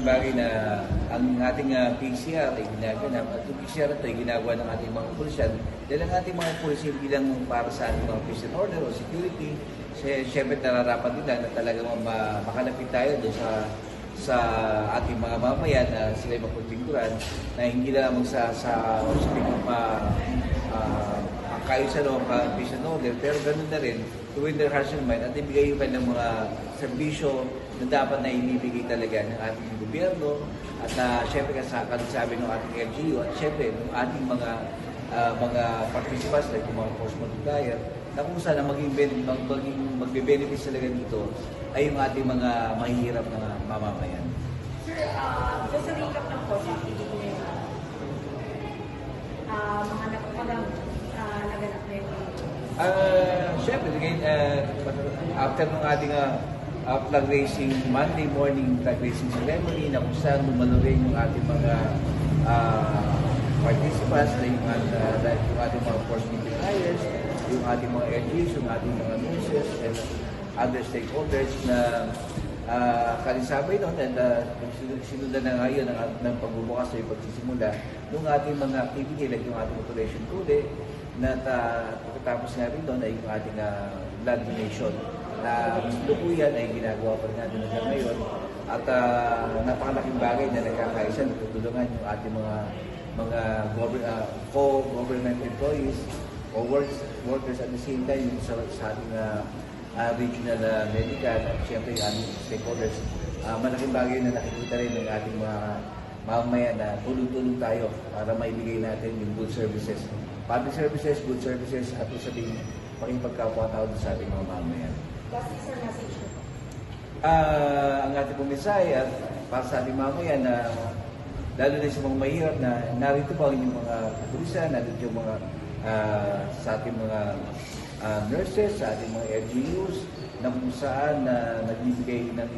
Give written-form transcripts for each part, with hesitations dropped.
Bagay na ang ating PCR ay ginagawa at yung PCR ito ay ginagawa ng ating mga pulisyan dahil ang ating mga pulisyan bilang para sa ating mga peace and order o security, siyempre nararapat nila na talagang makalapit tayo doon sa ating mga mamayan na sila ay mapagpinturan na hindi na lamang sa kaayusan o peace and order, pero ganun na rin to win their hearts and mind at ibigay yung kanilang mga serbisyo na dapat na ibibigay talaga ng ating gobyerno at syempre sabi ng ating LGU at syempre ng ating mga participants like yung mga force multiplier na kung saan magbe-benefits talaga dito ay yung ating mga mahihirap na mamamayan. Sir, just a recap ng po sa mga naganap na yun. Siyempre, after ng ating flag raising, Monday morning flag raising ceremony na kung saan lumalo rin yung ating mga participants na yung ating mga force multipliers, yung ating mga LGs, yung ating mga nurses, and other stakeholders na kalisabay doon and sinundan na ngayon ng pagbubukas o yung pagsisimula ng ating mga activity like yung ating operation today na pagkatapos nga rin doon ay yung ating blood donation na lukuyan ay ginagawa pa rin natin hanggang ngayon at napakalaking bagay na nagkakaisa na tutulungan yung ating mga co-government employees o workers at the same time yung sa ating regional medical at siyempre yung ating stakeholders. Malaking bagay na nakikita rin ng ating mga mamamayan na tulong-tulong tayo para maibigay natin yung good services. Public services, good services, at sabihin, pakipagkapwa-tao sa ating mga mamamayan. Last is our message. Ang ating pumisay at para sa ating mamamayan na lalo na sa mga mahirap na narito pa yung mga pulisan, narito yung mga sa ating mga nurses, sa ating mga LGUs na kung saan nagbibigay ng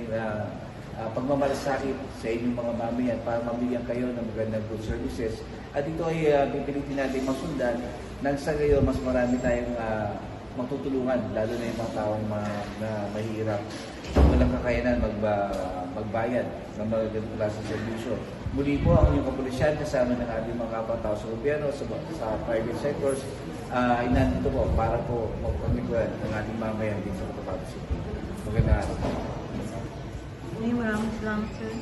pagmamalasakit sa inyong mga mamayan para mabigyan kayo ng magandang good services. At ito ay pipilitin natin masundan nang sa gayon mas marami tayong magtutulungan, lalo na yung mga taong mahirap walang kakayanan magbayad ng mga ganitong klaseng serbisyo. Muli po ang inyong kapulisyan kasama ng ating mga kapatao sa gobyerno, sa private sectors, ay nandito po para po magpagmiguran ng ating mamayan din sa Cotabato City. Magandang araw po. Maraming salamat, sir.